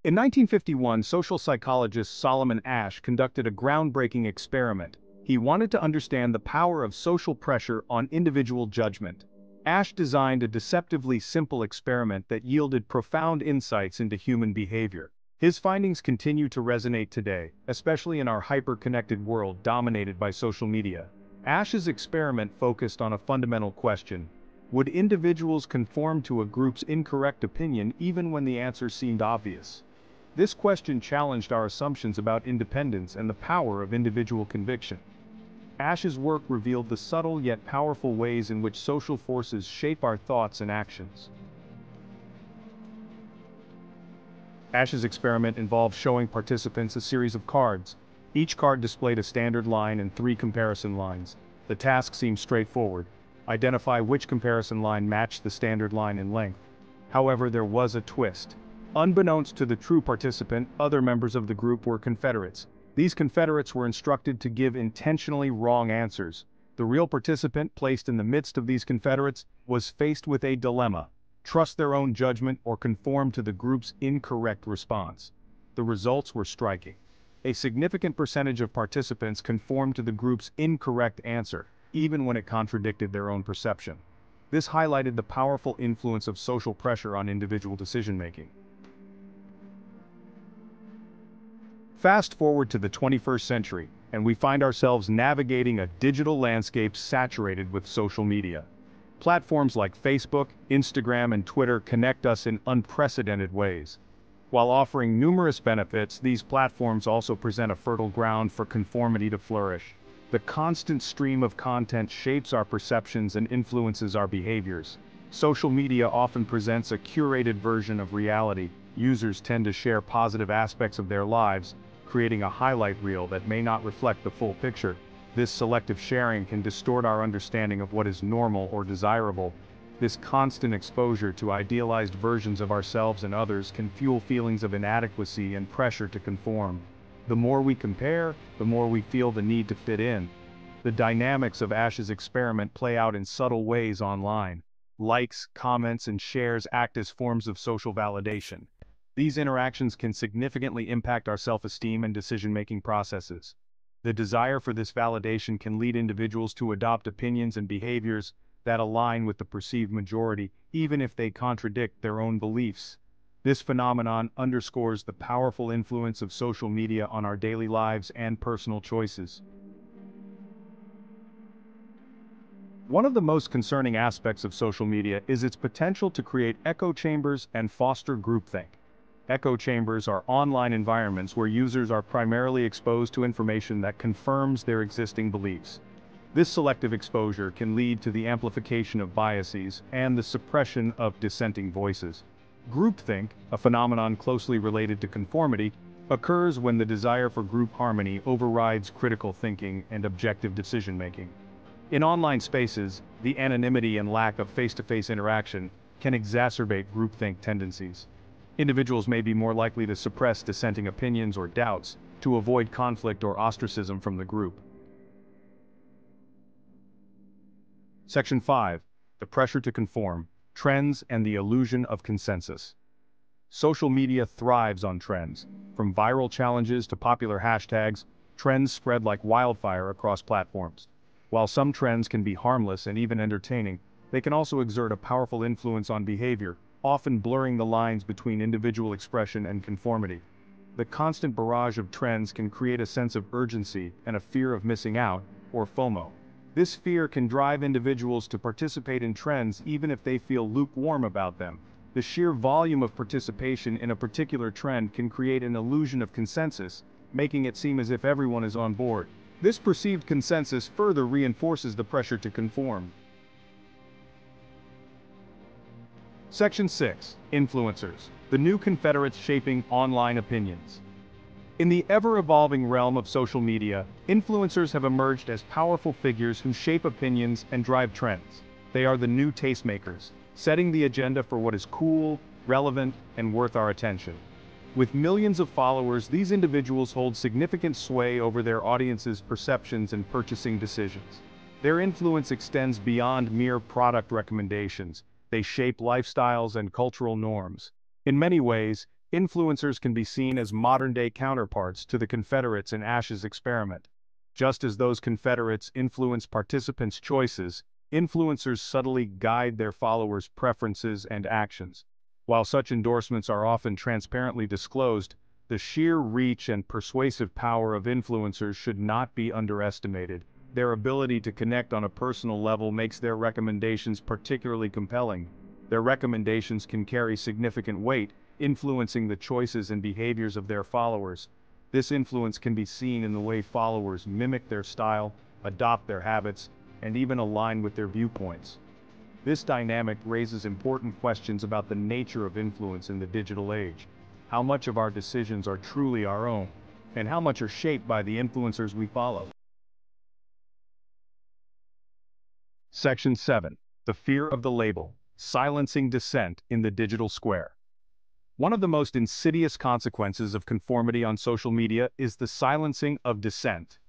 In 1951, social psychologist Solomon Asch conducted a groundbreaking experiment. He wanted to understand the power of social pressure on individual judgment. Asch designed a deceptively simple experiment that yielded profound insights into human behavior. His findings continue to resonate today, especially in our hyper-connected world dominated by social media. Asch's experiment focused on a fundamental question: would individuals conform to a group's incorrect opinion even when the answer seemed obvious? This question challenged our assumptions about independence and the power of individual conviction. Asch's work revealed the subtle yet powerful ways in which social forces shape our thoughts and actions. Asch's experiment involved showing participants a series of cards. Each card displayed a standard line and 3 comparison lines. The task seemed straightforward: identify which comparison line matched the standard line in length. However, there was a twist. Unbeknownst to the true participant, other members of the group were Confederates. These Confederates were instructed to give intentionally wrong answers. The real participant, placed in the midst of these Confederates, was faced with a dilemma: trust their own judgment or conform to the group's incorrect response. The results were striking. A significant percentage of participants conformed to the group's incorrect answer, even when it contradicted their own perception. This highlighted the powerful influence of social pressure on individual decision-making. Fast forward to the 21st century, and we find ourselves navigating a digital landscape saturated with social media. Platforms like Facebook, Instagram, and Twitter connect us in unprecedented ways. While offering numerous benefits, these platforms also present a fertile ground for conformity to flourish. The constant stream of content shapes our perceptions and influences our behaviors. Social media often presents a curated version of reality. Users tend to share positive aspects of their lives, creating a highlight reel that may not reflect the full picture. This selective sharing can distort our understanding of what is normal or desirable. This constant exposure to idealized versions of ourselves and others can fuel feelings of inadequacy and pressure to conform. The more we compare, the more we feel the need to fit in. The dynamics of Asch's experiment play out in subtle ways online. Likes, comments, and shares act as forms of social validation. These interactions can significantly impact our self-esteem and decision-making processes. The desire for this validation can lead individuals to adopt opinions and behaviors that align with the perceived majority, even if they contradict their own beliefs. This phenomenon underscores the powerful influence of social media on our daily lives and personal choices. One of the most concerning aspects of social media is its potential to create echo chambers and foster groupthink. Echo chambers are online environments where users are primarily exposed to information that confirms their existing beliefs. This selective exposure can lead to the amplification of biases and the suppression of dissenting voices. Groupthink, a phenomenon closely related to conformity, occurs when the desire for group harmony overrides critical thinking and objective decision-making. In online spaces, the anonymity and lack of face-to-face interaction can exacerbate groupthink tendencies. Individuals may be more likely to suppress dissenting opinions or doubts to avoid conflict or ostracism from the group. Section 5. The pressure to conform, trends and the illusion of consensus. Social media thrives on trends. From viral challenges to popular hashtags, trends spread like wildfire across platforms. While some trends can be harmless and even entertaining, they can also exert a powerful influence on behavior, often blurring the lines between individual expression and conformity. The constant barrage of trends can create a sense of urgency and a fear of missing out, or FOMO. This fear can drive individuals to participate in trends even if they feel lukewarm about them. The sheer volume of participation in a particular trend can create an illusion of consensus, making it seem as if everyone is on board. This perceived consensus further reinforces the pressure to conform. Section 6. Influencers, the new Confederates shaping online opinions. In the ever-evolving realm of social media, influencers have emerged as powerful figures who shape opinions and drive trends. They are the new tastemakers, setting the agenda for what is cool, relevant, and worth our attention. With millions of followers, these individuals hold significant sway over their audience's perceptions and purchasing decisions. Their influence extends beyond mere product recommendations. They shape lifestyles and cultural norms. In many ways, Influencers can be seen as modern-day counterparts to the Confederates in Asch's experiment. Just as those Confederates influence participants' choices, influencers subtly guide their followers' preferences and actions. While such endorsements are often transparently disclosed, the sheer reach and persuasive power of influencers should not be underestimated. Their ability to connect on a personal level makes their recommendations particularly compelling. Their recommendations can carry significant weight, influencing the choices and behaviors of their followers. This influence can be seen in the way followers mimic their style, adopt their habits, and even align with their viewpoints. This dynamic raises important questions about the nature of influence in the digital age. How much of our decisions are truly our own, and how much are shaped by the influencers we follow? Section 7. The fear of the label, silencing dissent in the digital square. One of the most insidious consequences of conformity on social media is the silencing of dissent.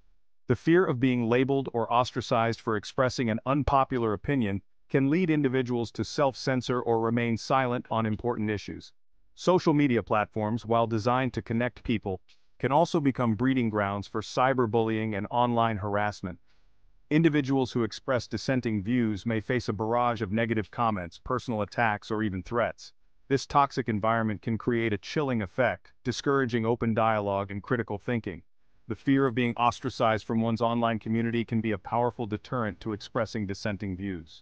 The fear of being labeled or ostracized for expressing an unpopular opinion can lead individuals to self-censor or remain silent on important issues. Social media platforms, while designed to connect people, can also become breeding grounds for cyberbullying and online harassment. Individuals who express dissenting views may face a barrage of negative comments, personal attacks, or even threats. This toxic environment can create a chilling effect, discouraging open dialogue and critical thinking. The fear of being ostracized from one's online community can be a powerful deterrent to expressing dissenting views.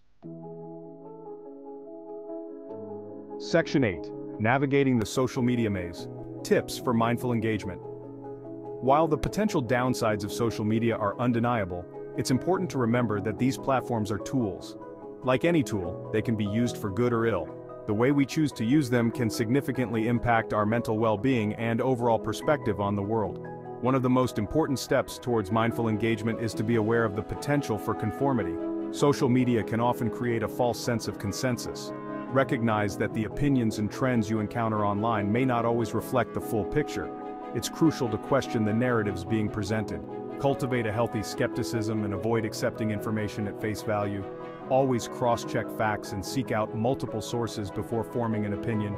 Section 8. Navigating the social media maze. Tips for mindful engagement. While the potential downsides of social media are undeniable, it's important to remember that these platforms are tools. Like any tool, they can be used for good or ill. The way we choose to use them can significantly impact our mental well-being and overall perspective on the world. One of the most important steps towards mindful engagement is to be aware of the potential for conformity. Social media can often create a false sense of consensus. Recognize that the opinions and trends you encounter online may not always reflect the full picture. It's crucial to question the narratives being presented. Cultivate a healthy skepticism and avoid accepting information at face value. Always cross-check facts and seek out multiple sources before forming an opinion.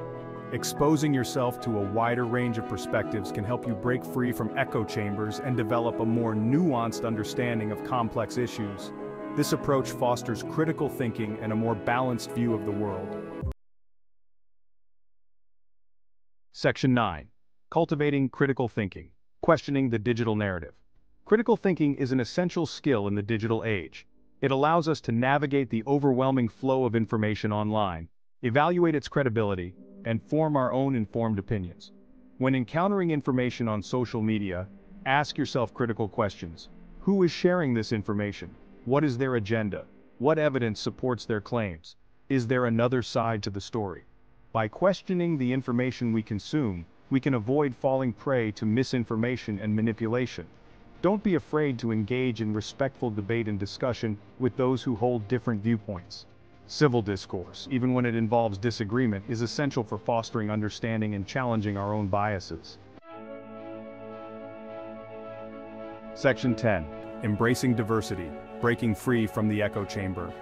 Exposing yourself to a wider range of perspectives can help you break free from echo chambers and develop a more nuanced understanding of complex issues. This approach fosters critical thinking and a more balanced view of the world. Section 9. Cultivating critical thinking. Questioning the digital narrative. Critical thinking is an essential skill in the digital age. It allows us to navigate the overwhelming flow of information online, evaluate its credibility, and form our own informed opinions. When encountering information on social media, ask yourself critical questions. Who is sharing this information? What is their agenda? What evidence supports their claims? Is there another side to the story? By questioning the information we consume, we can avoid falling prey to misinformation and manipulation. Don't be afraid to engage in respectful debate and discussion with those who hold different viewpoints. Civil discourse, even when it involves disagreement, is essential for fostering understanding and challenging our own biases. Section 10. Embracing diversity, breaking free from the echo chamber.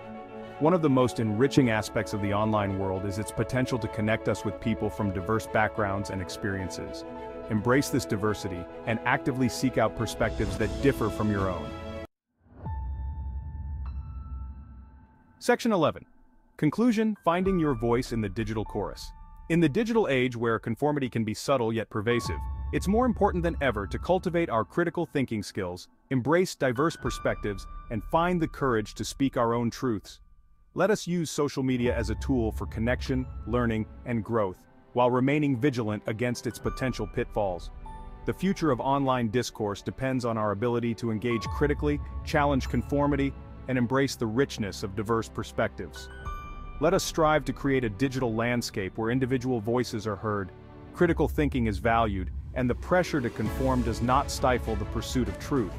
One of the most enriching aspects of the online world is its potential to connect us with people from diverse backgrounds and experiences. Embrace this diversity and actively seek out perspectives that differ from your own. Section 11. Conclusion: finding your voice in the digital chorus. In the digital age where conformity can be subtle yet pervasive, it's more important than ever to cultivate our critical thinking skills, embrace diverse perspectives, and find the courage to speak our own truths. Let us use social media as a tool for connection, learning, and growth, while remaining vigilant against its potential pitfalls. The future of online discourse depends on our ability to engage critically, challenge conformity, and embrace the richness of diverse perspectives. Let us strive to create a digital landscape where individual voices are heard, critical thinking is valued, and the pressure to conform does not stifle the pursuit of truth.